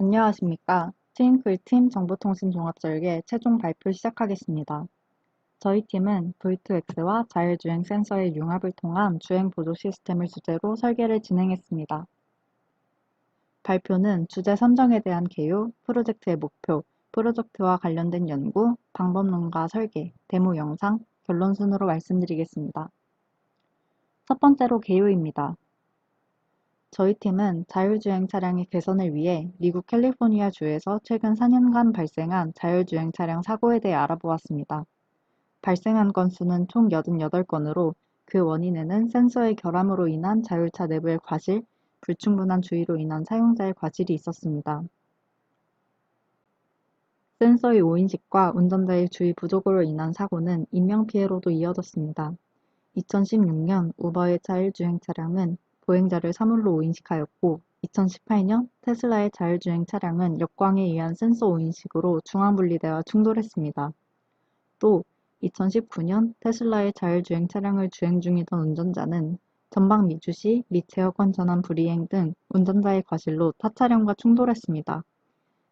안녕하십니까. 트윙클팀 정보통신 종합설계 최종 발표 시작하겠습니다. 저희 팀은 V2X와 자율주행 센서의 융합을 통한 주행 보조 시스템을 주제로 설계를 진행했습니다. 발표는 주제 선정에 대한 개요, 프로젝트의 목표, 프로젝트와 관련된 연구, 방법론과 설계, 데모 영상, 결론 순으로 말씀드리겠습니다. 첫 번째로 개요입니다. 저희 팀은 자율주행 차량의 개선을 위해 미국 캘리포니아 주에서 최근 4년간 발생한 자율주행 차량 사고에 대해 알아보았습니다. 발생한 건수는 총 88건으로 그 원인에는 센서의 결함으로 인한 자율차 내부의 과실, 불충분한 주의로 인한 사용자의 과실이 있었습니다. 센서의 오인식과 운전자의 주의 부족으로 인한 사고는 인명피해로도 이어졌습니다. 2016년 우버의 자율주행 차량은 보행자를 사물로 오인식하였고 2018년 테슬라의 자율주행 차량은 역광에 의한 센서 오인식으로 중앙분리대와 충돌했습니다. 또 2019년 테슬라의 자율주행 차량을 주행 중이던 운전자는 전방 미주시 및 제어권 전환 불이행 등 운전자의 과실로 타 차량과 충돌했습니다.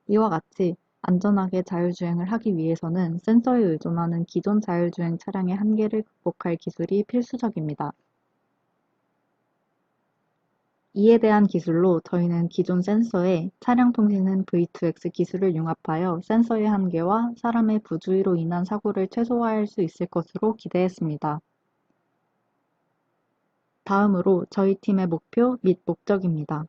이와 같이 안전하게 자율주행을 하기 위해서는 센서에 의존하는 기존 자율주행 차량의 한계를 극복할 기술이 필수적입니다. 이에 대한 기술로 저희는 기존 센서에 차량 통신은 V2X 기술을 융합하여 센서의 한계와 사람의 부주의로 인한 사고를 최소화할 수 있을 것으로 기대했습니다. 다음으로 저희 팀의 목표 및 목적입니다.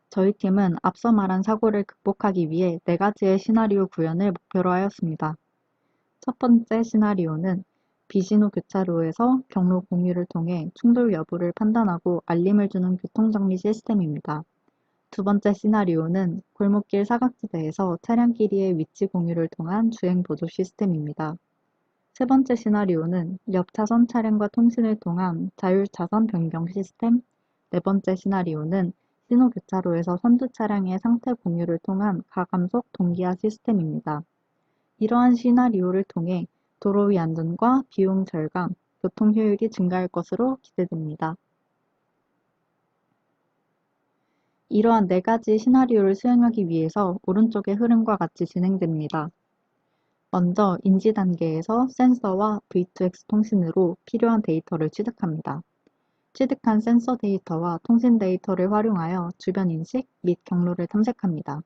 저희 팀은 앞서 말한 사고를 극복하기 위해 4가지의 시나리오 구현을 목표로 하였습니다. 첫 번째 시나리오는 비신호 교차로에서 경로 공유를 통해 충돌 여부를 판단하고 알림을 주는 교통정리 시스템입니다. 두 번째 시나리오는 골목길 사각지대에서 차량끼리의 위치 공유를 통한 주행 보조 시스템입니다. 세 번째 시나리오는 옆 차선 차량과 통신을 통한 자율차선 변경 시스템. 네 번째 시나리오는 신호 교차로에서 선두 차량의 상태 공유를 통한 가감속 동기화 시스템입니다. 이러한 시나리오를 통해 도로 위 안전과 비용 절감, 교통 효율이 증가할 것으로 기대됩니다. 이러한 4가지 시나리오를 수행하기 위해서 오른쪽의 흐름과 같이 진행됩니다. 먼저 인지 단계에서 센서와 V2X 통신으로 필요한 데이터를 취득합니다. 취득한 센서 데이터와 통신 데이터를 활용하여 주변 인식 및 경로를 탐색합니다.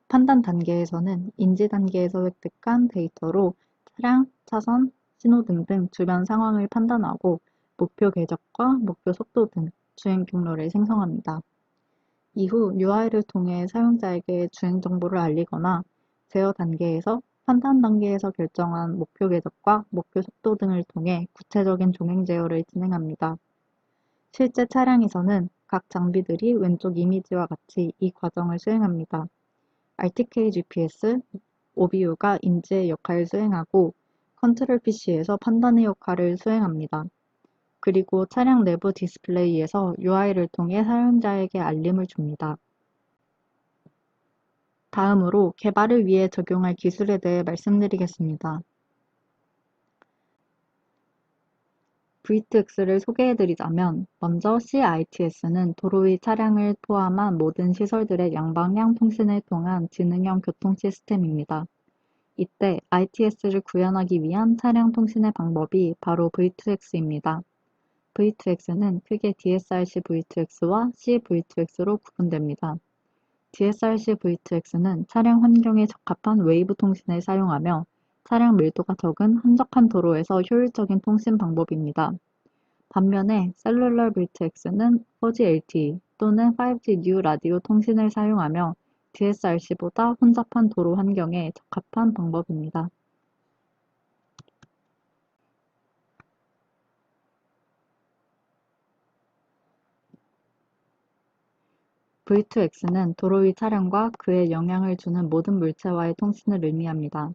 판단 단계에서는 인지 단계에서 획득한 데이터로 차량, 차선, 신호등 등 주변 상황을 판단하고 목표 궤적과 목표 속도 등 주행 경로를 생성합니다. 이후 UI를 통해 사용자에게 주행 정보를 알리거나 제어 단계에서 판단 단계에서 결정한 목표 궤적과 목표 속도 등을 통해 구체적인 종행 제어를 진행합니다. 실제 차량에서는 각 장비들이 왼쪽 이미지와 같이 이 과정을 수행합니다. RTK GPS, OBU가 인지의 역할을 수행하고 컨트롤 PC에서 판단의 역할을 수행합니다. 그리고 차량 내부 디스플레이에서 UI를 통해 사용자에게 알림을 줍니다. 다음으로 개발을 위해 적용할 기술에 대해 말씀드리겠습니다. V2X를 소개해드리자면 먼저 CITS는 도로 위 차량을 포함한 모든 시설들의 양방향 통신을 통한 지능형 교통 시스템입니다. 이때 ITS를 구현하기 위한 차량 통신의 방법이 바로 V2X입니다. V2X는 크게 DSRC V2X와 CV2X로 구분됩니다. DSRC V2X는 차량 환경에 적합한 웨이브 통신을 사용하며 차량 밀도가 적은 한적한 도로에서 효율적인 통신 방법입니다. 반면에 셀룰러 V2X는 4G LTE 또는 5G 뉴 라디오 통신을 사용하며 DSRC보다 혼잡한 도로 환경에 적합한 방법입니다. V2X는 도로 위 차량과 그에 영향을 주는 모든 물체와의 통신을 의미합니다.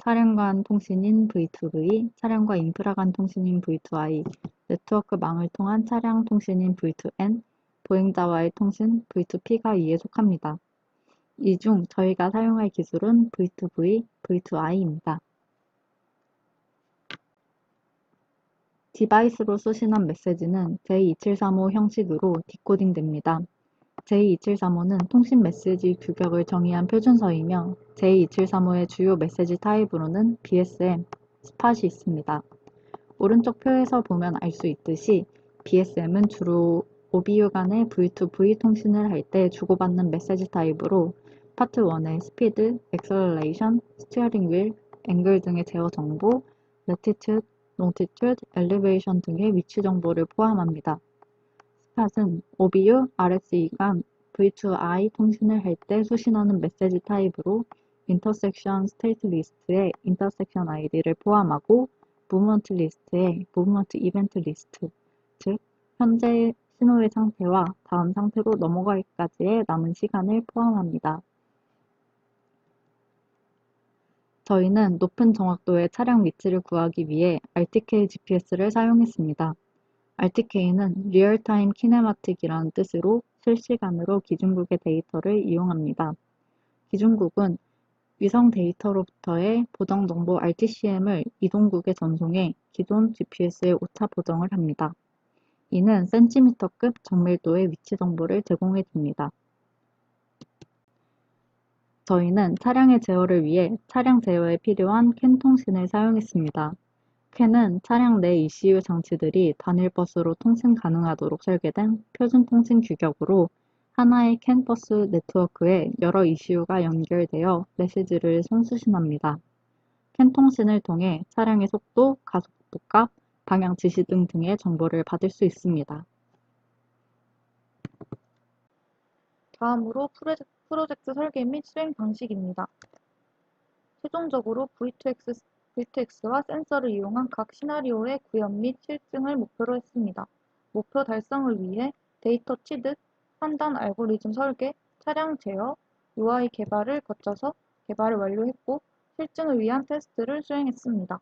차량 간 통신인 V2V, 차량과 인프라 간 통신인 V2I, 네트워크망을 통한 차량 통신인 V2N, 보행자와의 통신 V2P가 이에 속합니다. 이 중 저희가 사용할 기술은 V2V, V2I입니다. 디바이스로 수신한 메시지는 J2735 형식으로 디코딩됩니다. J2735는 통신 메시지 규격을 정의한 표준서이며 J2735의 주요 메시지 타입으로는 BSM, 스팟이 있습니다. 오른쪽 표에서 보면 알 수 있듯이 BSM은 주로 OBU 간의 V2V 통신을 할 때 주고받는 메시지 타입으로 파트 1의 스피드, 액셀러레이션, 스티어링 휠, 앵글 등의 제어 정보, 레티튜드, 롱티튜드, 엘리베이션 등의 위치 정보를 포함합니다. 스팟은 OBU, RSE 간 V2I 통신을 할 때 수신하는 메시지 타입으로 인터섹션 스테이트 리스트에 인터섹션 ID를 포함하고 무브먼트 리스트에 무브먼트 이벤트 리스트, 즉 현재 신호의 상태와 다음 상태로 넘어가기까지의 남은 시간을 포함합니다. 저희는 높은 정확도의 차량 위치를 구하기 위해 RTK GPS를 사용했습니다. RTK는 리얼타임 키네마틱이라는 뜻으로 실시간으로 기준국의 데이터를 이용합니다. 기준국은 위성 데이터로부터의 보정 정보 RTCM을 이동국에 전송해 기존 GPS의 오차 보정을 합니다. 이는 센티미터급 정밀도의 위치 정보를 제공해 줍니다. 저희는 차량의 제어를 위해 차량 제어에 필요한 캔 통신을 사용했습니다. 캔은 차량 내 ECU 장치들이 단일 버스로 통신 가능하도록 설계된 표준 통신 규격으로 하나의 캔 버스 네트워크에 여러 ECU가 연결되어 메시지를送수신합니다. 캔 통신을 통해 차량의 속도, 가속도값, 방향 지시 등의 정보를 받을 수 있습니다. 다음으로 프로젝트 설계 및 수행 방식입니다. 최종적으로 V2X와 센서를 이용한 각 시나리오의 구현 및 실증을 목표로 했습니다. 목표 달성을 위해 데이터 취득, 판단 알고리즘 설계, 차량 제어, UI 개발을 거쳐서 개발을 완료했고 실증을 위한 테스트를 수행했습니다.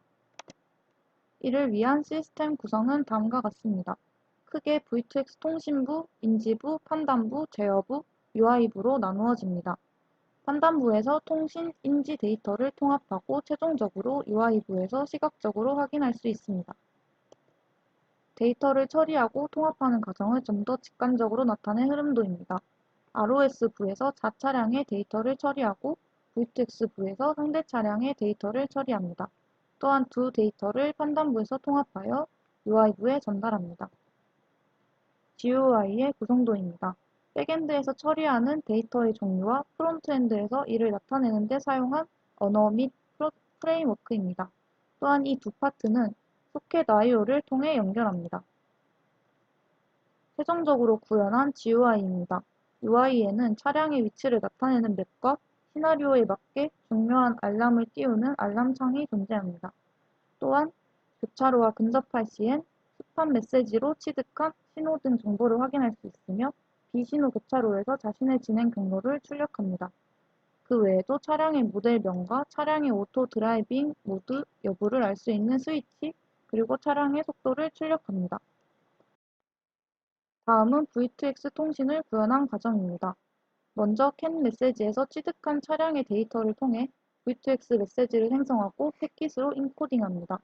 이를 위한 시스템 구성은 다음과 같습니다. 크게 V2X 통신부, 인지부, 판단부, 제어부, UI부로 나누어집니다. 판단부에서 통신, 인지 데이터를 통합하고 최종적으로 UI부에서 시각적으로 확인할 수 있습니다. 데이터를 처리하고 통합하는 과정을 좀 더 직관적으로 나타낸 흐름도입니다. ROS부에서 자차량의 데이터를 처리하고 V2X부에서 상대 차량의 데이터를 처리합니다. 또한 두 데이터를 판단부에서 통합하여 UI부에 전달합니다. GUI의 구성도입니다. 백엔드에서 처리하는 데이터의 종류와 프론트엔드에서 이를 나타내는 데 사용한 언어 및 프레임워크입니다. 또한 이 두 파트는 소켓 I/O를 통해 연결합니다. 최종적으로 구현한 GUI입니다. UI에는 차량의 위치를 나타내는 맵과 시나리오에 맞게 중요한 알람을 띄우는 알람창이 존재합니다. 또한 교차로와 근접할 시엔 스팟 메시지로 취득한 신호 등 정보를 확인할 수 있으며 비신호 교차로에서 자신의 진행 경로를 출력합니다. 그 외에도 차량의 모델명과 차량의 오토 드라이빙 모드 여부를 알 수 있는 스위치, 그리고 차량의 속도를 출력합니다. 다음은 V2X 통신을 구현한 과정입니다. 먼저 캔 메시지에서 취득한 차량의 데이터를 통해 V2X 메시지를 생성하고 패킷으로 인코딩합니다.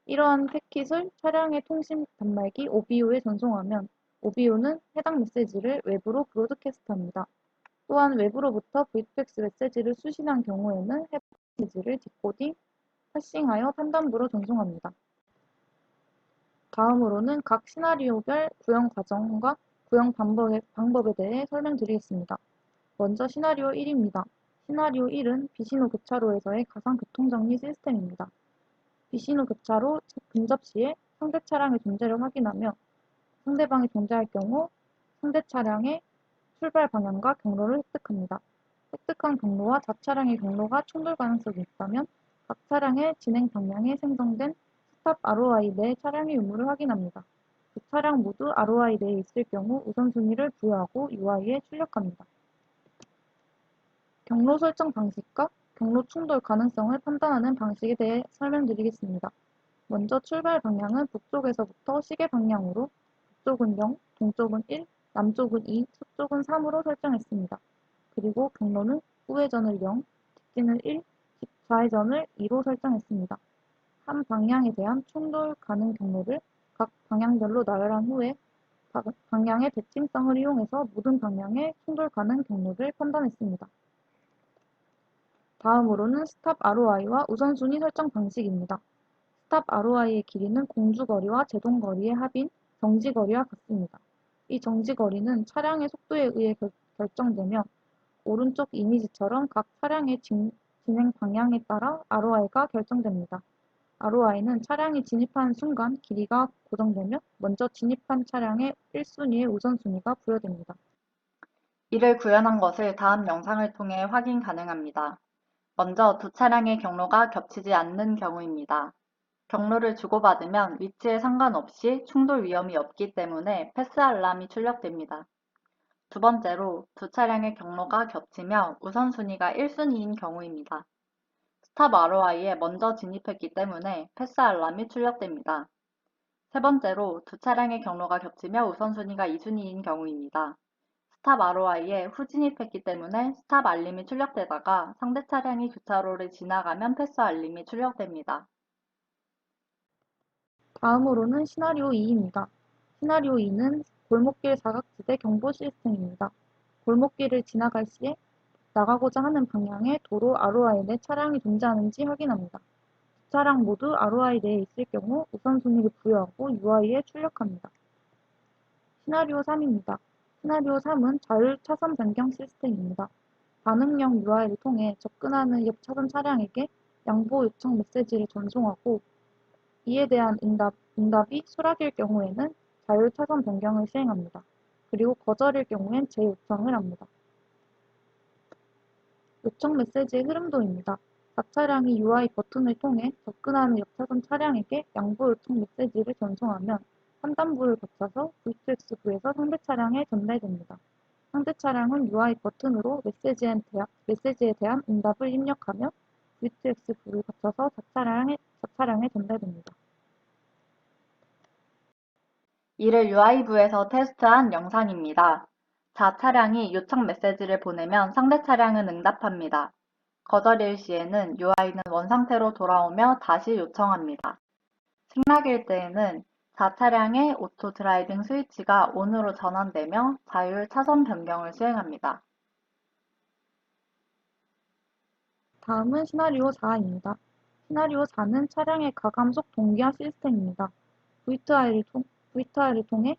이러한 패킷을 차량의 통신 단말기 OBU에 전송하면 OBU는 해당 메시지를 외부로 브로드캐스트합니다. 또한 외부로부터 V2X 메시지를 수신한 경우에는 해당 메시지를 디코딩, 패싱하여 판단부로 전송합니다. 다음으로는 각 시나리오별 구현 과정과 구현 방법에 대해 설명드리겠습니다. 먼저 시나리오 1입니다. 시나리오 1은 비신호 교차로에서의 가상 교통정리 시스템입니다. 비신호 교차로 근접 시에 상대 차량의 존재를 확인하며 상대방이 존재할 경우 상대 차량의 출발 방향과 경로를 획득합니다. 획득한 경로와 자차량의 경로가 충돌 가능성이 있다면 각 차량의 진행 방향에 생성된 스탑 ROI 내 차량의 유무를 확인합니다. 두 차량 모두 ROI 내에 있을 경우 우선순위를 부여하고 UI에 출력합니다. 경로 설정 방식과 경로 충돌 가능성을 판단하는 방식에 대해 설명드리겠습니다. 먼저 출발 방향은 북쪽에서부터 시계 방향으로 북쪽은 0, 동쪽은 1, 남쪽은 2, 서쪽은 3으로 설정했습니다. 그리고 경로는 우회전을 0, 직진을 1, 좌회전을 2로 설정했습니다. 한 방향에 대한 충돌 가능 경로를 각 방향별로 나열한 후에 방향의 대칭성을 이용해서 모든 방향의 충돌 가능 경로를 판단했습니다. 다음으로는 스탑 ROI와 우선순위 설정 방식입니다. 스탑 ROI의 길이는 공주거리와 제동거리의 합인 정지거리와 같습니다. 이 정지거리는 차량의 속도에 의해 결정되며 오른쪽 이미지처럼 각 차량의 진행 방향에 따라 ROI가 결정됩니다. ROI는 차량이 진입하는 순간 길이가 고정되며 먼저 진입한 차량의 1순위의 우선순위가 부여됩니다. 이를 구현한 것을 다음 영상을 통해 확인 가능합니다. 먼저 두 차량의 경로가 겹치지 않는 경우입니다. 경로를 주고받으면 위치에 상관없이 충돌 위험이 없기 때문에 패스 알람이 출력됩니다. 두 번째로 두 차량의 경로가 겹치며 우선순위가 1순위인 경우입니다. 스탑 ROI에 먼저 진입했기 때문에 패스 알람이 출력됩니다. 세 번째로 두 차량의 경로가 겹치며 우선순위가 2순위인 경우입니다. 스탑 ROI에 후진입했기 때문에 스탑 알림이 출력되다가 상대 차량이 교차로를 지나가면 패스 알림이 출력됩니다. 다음으로는 시나리오 2입니다. 시나리오 2는 골목길 사각지대 경보 시스템입니다. 골목길을 지나갈 시에 나가고자 하는 방향의 도로 ROI 내 차량이 존재하는지 확인합니다. 두 차량 모두 ROI 내에 있을 경우 우선순위를 부여하고 UI에 출력합니다. 시나리오 3입니다. 시나리오 3은 자율 차선 변경 시스템입니다. 반응형 UI를 통해 접근하는 옆 차선 차량에게 양보 요청 메시지를 전송하고 이에 대한 응답이 수락일 경우에는 자율 차선 변경을 시행합니다. 그리고 거절일 경우엔 재요청을 합니다. 요청 메시지의 흐름도입니다. 각 차량이 UI 버튼을 통해 접근하는 옆 차선 차량에게 양보 요청 메시지를 전송하면 판단부를 거쳐서 V2X부에서 상대 차량에 전달됩니다. 상대 차량은 UI 버튼으로 메시지에 대한 응답을 입력하며 V2X부를 거쳐서 자차량에 전달됩니다. 이를 UI부에서 테스트한 영상입니다. 차량이 요청 메시지를 보내면 상대 차량은 응답합니다. 거절일 시에는 UI는 원상태로 돌아오며 다시 요청합니다. 승낙일 때에는 차량의 오토 드라이빙 스위치가 ON으로 전환되며 자율 차선 변경을 수행합니다. 다음은 시나리오 4입니다. 시나리오 4는 차량의 가감속 동기화 시스템입니다. V2I를 통해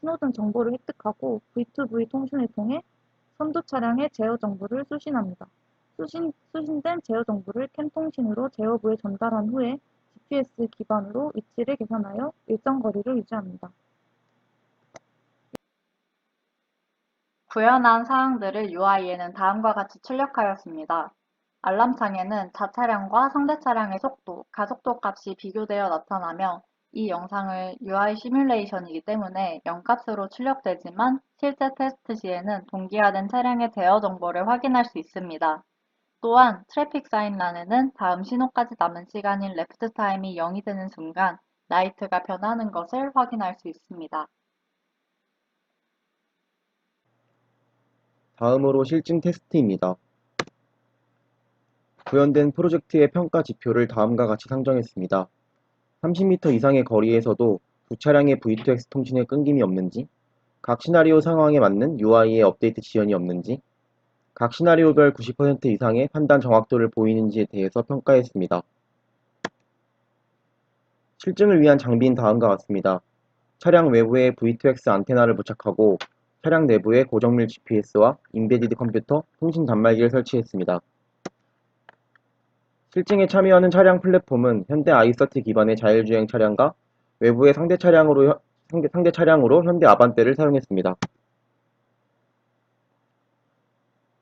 신호등 정보를 획득하고 V2V 통신을 통해 선두 차량의 제어 정보를 수신합니다. 수신된 제어 정보를 캠 통신으로 제어부에 전달한 후에 GPS 기반으로 위치를 계산하여 일정 거리를 유지합니다. 구현한 사항들을 UI에는 다음과 같이 출력하였습니다. 알람창에는 자차량과 상대 차량의 속도, 가속도 값이 비교되어 나타나며 이 영상을 UI 시뮬레이션이기 때문에 0값으로 출력되지만 실제 테스트 시에는 동기화된 차량의 대여 정보를 확인할 수 있습니다. 또한 트래픽 사인란에는 다음 신호까지 남은 시간인 레프트 타임이 0이 되는 순간 라이트가 변하는 것을 확인할 수 있습니다. 다음으로 실증 테스트입니다. 구현된 프로젝트의 평가 지표를 다음과 같이 상정했습니다. 30m 이상의 거리에서도 두 차량의 V2X 통신에 끊김이 없는지, 각 시나리오 상황에 맞는 UI의 업데이트 지연이 없는지, 각 시나리오별 90% 이상의 판단 정확도를 보이는지에 대해서 평가했습니다. 실증을 위한 장비는 다음과 같습니다. 차량 외부에 V2X 안테나를 부착하고 차량 내부에 고정밀 GPS와 인베디드 컴퓨터, 통신 단말기를 설치했습니다. 실증에 참여하는 차량 플랫폼은 현대 i30 기반의 자율주행 차량과 외부의 상대 차량으로 현대 아반떼를 사용했습니다.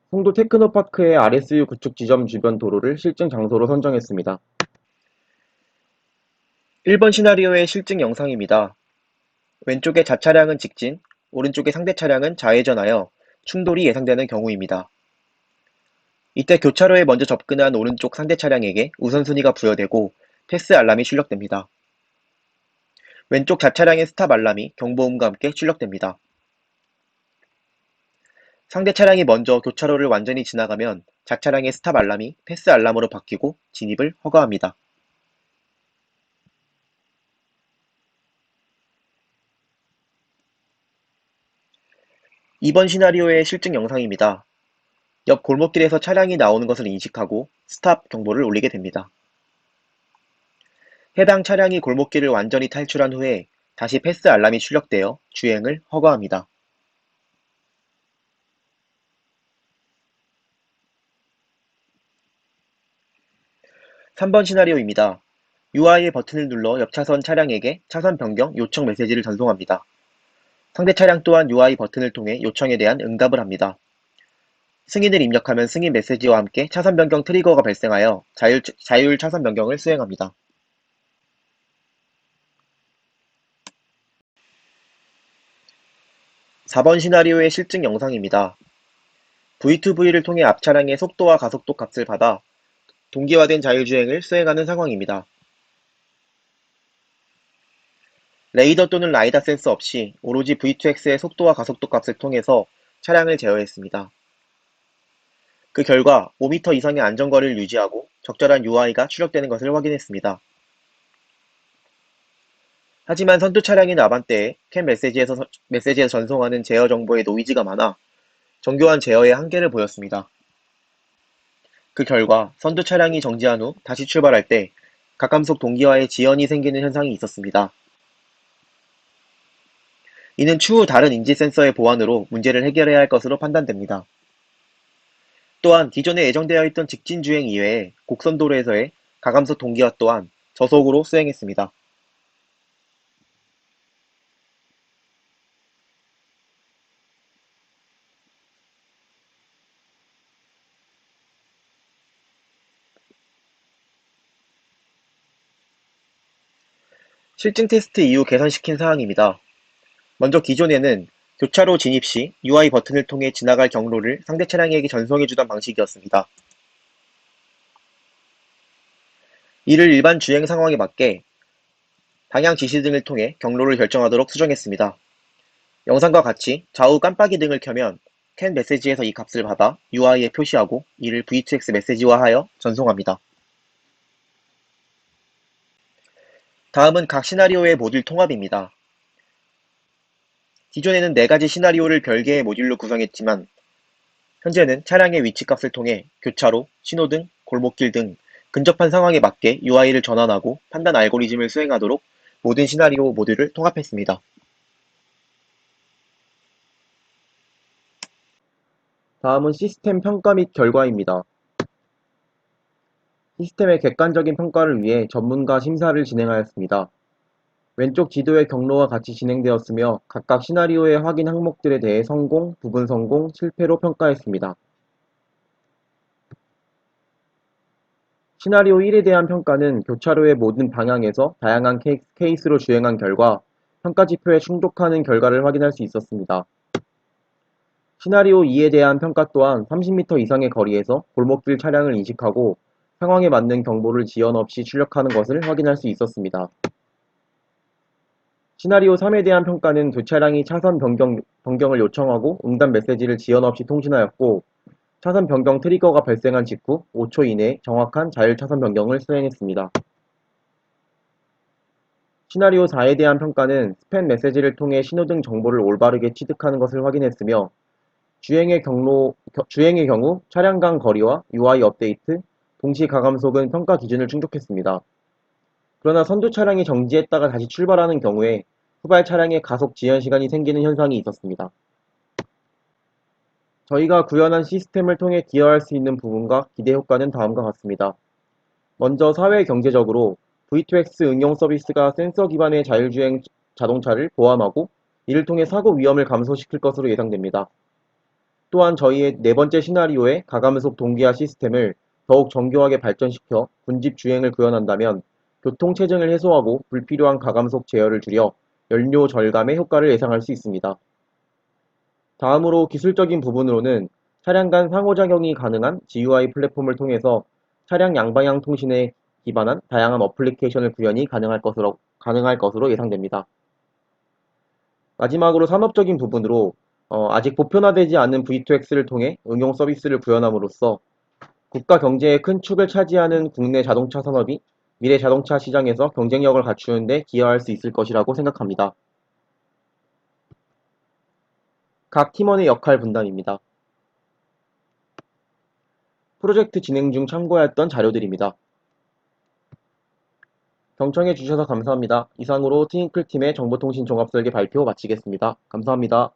송도 테크노파크의 RSU 구축 지점 주변 도로를 실증 장소로 선정했습니다. 1번 시나리오의 실증 영상입니다. 왼쪽의 자차량은 직진, 오른쪽의 상대 차량은 좌회전하여 충돌이 예상되는 경우입니다. 이때 교차로에 먼저 접근한 오른쪽 상대 차량에게 우선순위가 부여되고 패스 알람이 출력됩니다. 왼쪽 자차량의 스탑 알람이 경보음과 함께 출력됩니다. 상대 차량이 먼저 교차로를 완전히 지나가면 자차량의 스탑 알람이 패스 알람으로 바뀌고 진입을 허가합니다. 2번 시나리오의 실증 영상입니다. 옆 골목길에서 차량이 나오는 것을 인식하고 스탑 경보를 울리게 됩니다. 해당 차량이 골목길을 완전히 탈출한 후에 다시 패스 알람이 출력되어 주행을 허가합니다. 3번 시나리오입니다. UI의 버튼을 눌러 옆 차선 차량에게 차선 변경 요청 메시지를 전송합니다. 상대 차량 또한 UI 버튼을 통해 요청에 대한 응답을 합니다. 승인을 입력하면 승인 메시지와 함께 차선 변경 트리거가 발생하여 자율 차선 변경을 수행합니다. 4번 시나리오의 실증 영상입니다. V2V를 통해 앞 차량의 속도와 가속도 값을 받아 동기화된 자율주행을 수행하는 상황입니다. 레이더 또는 라이다 센서 없이 오로지 V2X의 속도와 가속도 값을 통해서 차량을 제어했습니다. 그 결과 5m 이상의 안전거리를 유지하고 적절한 UI가 출력되는 것을 확인했습니다. 하지만 선두 차량인 아반떼에 캔 메시지에서 전송하는 제어 정보에 노이즈가 많아 정교한 제어에 한계를 보였습니다. 그 결과 선두 차량이 정지한 후 다시 출발할 때 가감속 동기화에 지연이 생기는 현상이 있었습니다. 이는 추후 다른 인지 센서의 보완으로 문제를 해결해야 할 것으로 판단됩니다. 또한 기존에 예정되어 있던 직진 주행 이외에 곡선도로에서의 가감속 동기화 또한 저속으로 수행했습니다. 실증 테스트 이후 개선시킨 사항입니다. 먼저 기존에는 교차로 진입 시 UI 버튼을 통해 지나갈 경로를 상대 차량에게 전송해주던 방식이었습니다. 이를 일반 주행 상황에 맞게 방향 지시 등을 통해 경로를 결정하도록 수정했습니다. 영상과 같이 좌우 깜빡이 등을 켜면 캔 메시지에서 이 값을 받아 UI에 표시하고 이를 V2X 메시지화하여 전송합니다. 다음은 각 시나리오의 모듈 통합입니다. 기존에는 4가지 시나리오를 별개의 모듈로 구성했지만 현재는 차량의 위치값을 통해 교차로, 신호등, 골목길 등 근접한 상황에 맞게 UI를 전환하고 판단 알고리즘을 수행하도록 모든 시나리오 모듈을 통합했습니다. 다음은 시스템 평가 및 결과입니다. 시스템의 객관적인 평가를 위해 전문가 심사를 진행하였습니다. 왼쪽 지도의 경로와 같이 진행되었으며 각각 시나리오의 확인 항목들에 대해 성공, 부분 성공, 실패로 평가했습니다. 시나리오 1에 대한 평가는 교차로의 모든 방향에서 다양한 케이스로 주행한 결과 평가 지표에 충족하는 결과를 확인할 수 있었습니다. 시나리오 2에 대한 평가 또한 30m 이상의 거리에서 골목길 차량을 인식하고 상황에 맞는 경보를 지연 없이 출력하는 것을 확인할 수 있었습니다. 시나리오 3에 대한 평가는 두 차량이 차선 변경을 요청하고 응답 메시지를 지연 없이 통신하였고 차선 변경 트리거가 발생한 직후 5초 이내에 정확한 자율 차선 변경을 수행했습니다. 시나리오 4에 대한 평가는 스팸 메시지를 통해 신호등 정보를 올바르게 취득하는 것을 확인했으며 주행의 경우 차량 간 거리와 UI 업데이트, 동시 가감속은 평가 기준을 충족했습니다. 그러나 선두 차량이 정지했다가 다시 출발하는 경우에 후발 차량의 가속 지연 시간이 생기는 현상이 있었습니다. 저희가 구현한 시스템을 통해 기여할 수 있는 부분과 기대 효과는 다음과 같습니다. 먼저 사회 경제적으로 V2X 응용 서비스가 센서 기반의 자율주행 자동차를 포함하고 이를 통해 사고 위험을 감소시킬 것으로 예상됩니다. 또한 저희의 네 번째 시나리오의 가감속 동기화 시스템을 더욱 정교하게 발전시켜 군집 주행을 구현한다면 교통체증을 해소하고 불필요한 가감속 제어를 줄여 연료 절감의 효과를 예상할 수 있습니다. 다음으로 기술적인 부분으로는 차량 간 상호작용이 가능한 GUI 플랫폼을 통해서 차량 양방향 통신에 기반한 다양한 어플리케이션을 구현이 가능할 것으로 예상됩니다. 마지막으로 산업적인 부분으로 아직 보편화되지 않은 V2X를 통해 응용 서비스를 구현함으로써 국가 경제의 큰 축을 차지하는 국내 자동차 산업이 미래 자동차 시장에서 경쟁력을 갖추는 데 기여할 수 있을 것이라고 생각합니다. 각 팀원의 역할 분담입니다. 프로젝트 진행 중 참고해야 했던 자료들입니다. 경청해 주셔서 감사합니다. 이상으로 티니클 팀의 정보통신 종합설계 발표 마치겠습니다. 감사합니다.